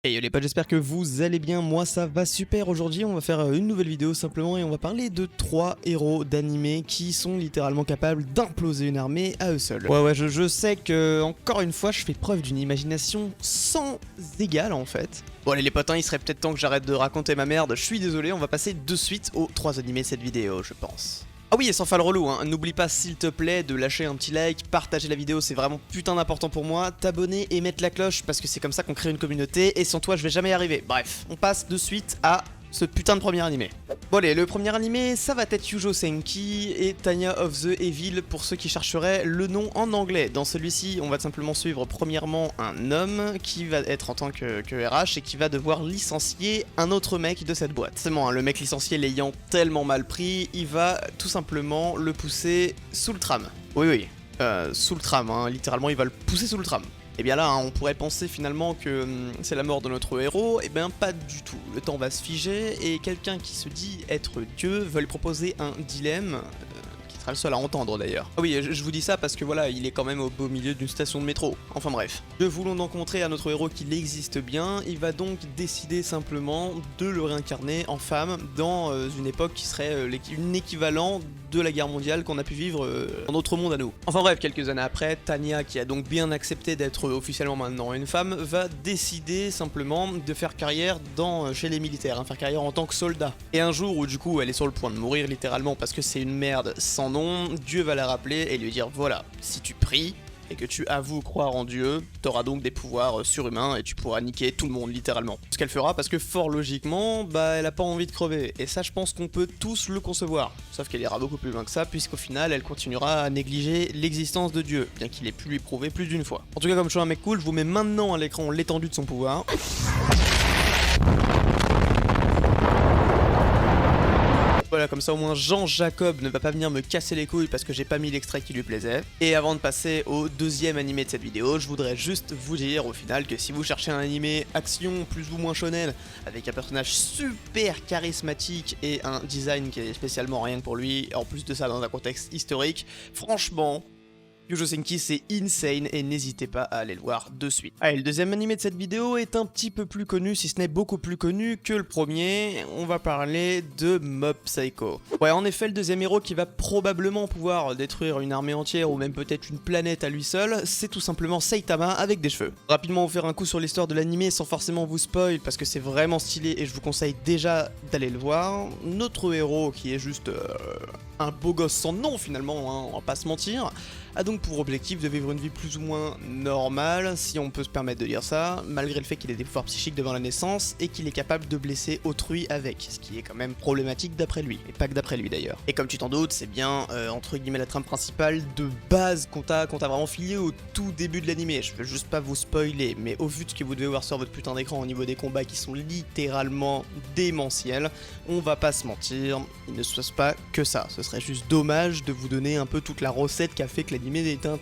Hey les potes, j'espère que vous allez bien, moi ça va super. Aujourd'hui on va faire une nouvelle vidéo simplement et on va parler de 3 héros d'animé qui sont littéralement capables d'imploser une armée à eux seuls. Ouais, je sais que encore une fois je fais preuve d'une imagination sans égale en fait. Bon allez les potes, il serait peut-être temps que j'arrête de raconter ma merde, je suis désolé, on va passer de suite aux 3 animés de cette vidéo je pense. Ah oui, et sans faire le relou, n'oublie pas s'il te plaît de lâcher un petit like, partager la vidéo, c'est vraiment putain d'important pour moi, t'abonner et mettre la cloche parce que c'est comme ça qu'on crée une communauté et sans toi je vais jamais y arriver. Bref, on passe de suite à ce putain de premier animé. Bon allez, le premier animé, ça va être Yujo Senki et Tanya of the Evil pour ceux qui chercheraient le nom en anglais. Dans celui-ci, on va simplement suivre premièrement un homme qui va être en tant que RH et qui va devoir licencier un autre mec de cette boîte. C'est bon, le mec licencié l'ayant tellement mal pris, il va tout simplement le pousser sous le tram. Oui, sous le tram, littéralement il va le pousser sous le tram. Et bien là, on pourrait penser finalement que c'est la mort de notre héros, et bien pas du tout. Le temps va se figer, et quelqu'un qui se dit être Dieu va lui proposer un dilemme, qui sera le seul à entendre d'ailleurs. Ah oui, je vous dis ça parce que voilà, il est quand même au beau milieu d'une station de métro. Enfin bref. Nous voulons donc montrer à notre héros qu'il existe bien, il va donc décider simplement de le réincarner en femme dans une époque qui serait une équivalent de la guerre mondiale qu'on a pu vivre dans notre monde à nous. Enfin bref, quelques années après, Tanya, qui a donc bien accepté d'être officiellement maintenant une femme, va décider simplement de faire carrière chez les militaires, faire carrière en tant que soldat. Et un jour où du coup elle est sur le point de mourir littéralement parce que c'est une merde sans nom, Dieu va la rappeler et lui dire voilà, si tu pries, et que tu avoues croire en Dieu, t'auras donc des pouvoirs surhumains et tu pourras niquer tout le monde littéralement. Ce qu'elle fera parce que fort logiquement, elle a pas envie de crever. Et ça je pense qu'on peut tous le concevoir. Sauf qu'elle ira beaucoup plus loin que ça puisqu'au final elle continuera à négliger l'existence de Dieu, bien qu'il ait pu lui prouver plus d'une fois. En tout cas comme je suis un mec cool, je vous mets maintenant à l'écran l'étendue de son pouvoir. Voilà, comme ça au moins Jean-Jacob ne va pas venir me casser les couilles parce que j'ai pas mis l'extrait qui lui plaisait. Et avant de passer au deuxième animé de cette vidéo, je voudrais juste vous dire au final que si vous cherchez un animé action plus ou moins shonen, avec un personnage super charismatique et un design qui est spécialement rien que pour lui, en plus de ça dans un contexte historique, franchement, Yujo Senki c'est insane et n'hésitez pas à aller le voir de suite. Allez, le deuxième animé de cette vidéo est un petit peu plus connu, si ce n'est beaucoup plus connu que le premier. On va parler de Mob Psycho. Ouais, en effet, le deuxième héros qui va probablement pouvoir détruire une armée entière ou même peut-être une planète à lui seul, c'est tout simplement Saitama avec des cheveux. Rapidement vous faire un coup sur l'histoire de l'animé sans forcément vous spoil parce que c'est vraiment stylé et je vous conseille déjà d'aller le voir. Notre héros qui est juste un beau gosse sans nom finalement, on va pas se mentir, a donc pour objectif de vivre une vie plus ou moins normale, si on peut se permettre de dire ça, malgré le fait qu'il ait des pouvoirs psychiques devant la naissance et qu'il est capable de blesser autrui avec, ce qui est quand même problématique d'après lui, et pas que d'après lui d'ailleurs. Et comme tu t'en doutes, c'est bien entre guillemets la trame principale de base qu'on t'a vraiment filé au tout début de l'animé. Je veux juste pas vous spoiler, mais au vu de ce que vous devez voir sur votre putain d'écran au niveau des combats qui sont littéralement démentiels, on va pas se mentir, il ne se passe pas que ça. Ce serait juste dommage de vous donner un peu toute la recette qui a fait que l'animé est un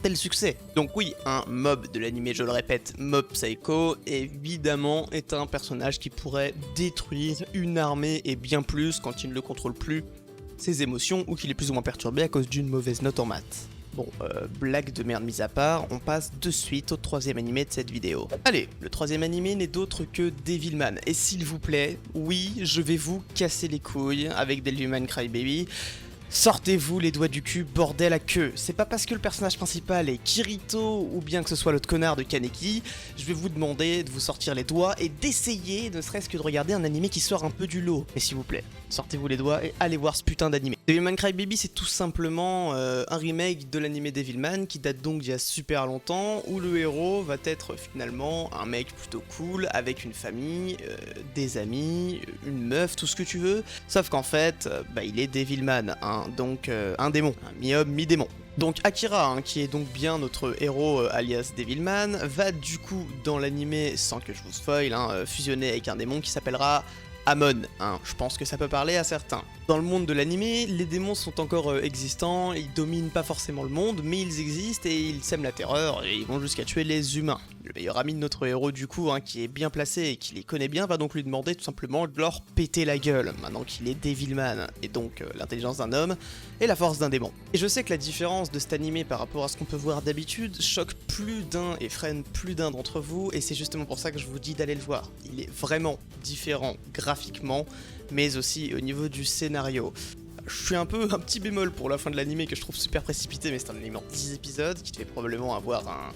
tel succès. Donc oui, un mob de l'animé, je le répète, Mob Psycho, évidemment est un personnage qui pourrait détruire une armée et bien plus quand il ne le contrôle plus ses émotions ou qu'il est plus ou moins perturbé à cause d'une mauvaise note en maths. Bon, blague de merde mise à part, on passe de suite au troisième animé de cette vidéo. Allez, le troisième animé n'est d'autre que Devilman. Et s'il vous plaît, oui, je vais vous casser les couilles avec Devilman Crybaby. Sortez-vous les doigts du cul, bordel à queue. C'est pas parce que le personnage principal est Kirito ou bien que ce soit l'autre connard de Kaneki, je vais vous demander de vous sortir les doigts et d'essayer ne serait-ce que de regarder un animé qui sort un peu du lot. Mais s'il vous plaît, sortez-vous les doigts et allez voir ce putain d'animé. Devilman Crybaby c'est tout simplement un remake de l'animé Devilman qui date donc d'il y a super longtemps où le héros va être finalement un mec plutôt cool avec une famille, des amis, une meuf, tout ce que tu veux. Sauf qu'en fait, il est Devilman, donc un démon, un mi-homme, mi-démon. Donc Akira, qui est donc bien notre héros alias Devilman, va du coup dans l'animé, sans que je vous spoil, fusionner avec un démon qui s'appellera Amon, je pense que ça peut parler à certains. Dans le monde de l'animé, les démons sont encore existants, ils dominent pas forcément le monde, mais ils existent et ils sèment la terreur et ils vont jusqu'à tuer les humains. le meilleur ami de notre héros du coup, hein, qui est bien placé et qui les connaît bien, va donc lui demander tout simplement de leur péter la gueule, maintenant qu'il est Devilman, et donc l'intelligence d'un homme et la force d'un démon. Et je sais que la différence de cet animé par rapport à ce qu'on peut voir d'habitude choque plus d'un et freine plus d'un d'entre vous, et c'est justement pour ça que je vous dis d'aller le voir. Il est vraiment différent graphiquement, mais aussi au niveau du scénario. Je suis un petit bémol pour la fin de l'animé que je trouve super précipité, mais c'est un anime en 10 épisodes qui devait probablement avoir un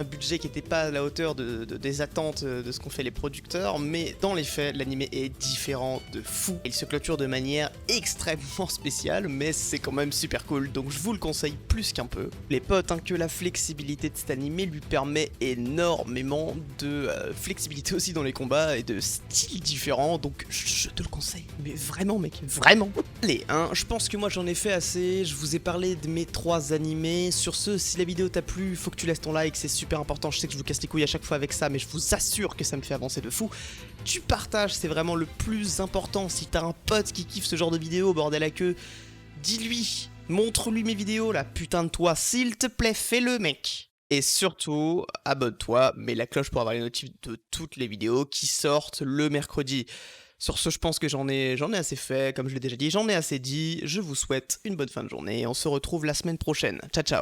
budget qui n'était pas à la hauteur des attentes de ce qu'ont fait les producteurs, mais dans les faits, l'anime est différent de fou. Il se clôture de manière extrêmement spéciale, mais c'est quand même super cool, donc je vous le conseille plus qu'un peu. Les potes, hein, que la flexibilité de cet anime lui permet énormément de flexibilité aussi dans les combats et de styles différents, donc je te le conseille, mais vraiment mec, vraiment. Allez, hein, je pense que moi j'en ai fait assez, je vous ai parlé de mes 3 animés. Sur ce, si la vidéo t'a plu, faut que tu laisses ton like, c'est super important, je sais que je vous casse les couilles à chaque fois avec ça, mais je vous assure que ça me fait avancer de fou. Tu partages, c'est vraiment le plus important. Si t'as un pote qui kiffe ce genre de vidéo, bordel à queue, dis-lui, montre-lui mes vidéos là, putain de toi, s'il te plaît, fais-le mec. Et surtout, abonne-toi, mets la cloche pour avoir les notifs de toutes les vidéos qui sortent le mercredi. Sur ce, je pense que j'en ai assez fait, comme je l'ai déjà dit, j'en ai assez dit. Je vous souhaite une bonne fin de journée, on se retrouve la semaine prochaine. Ciao ciao.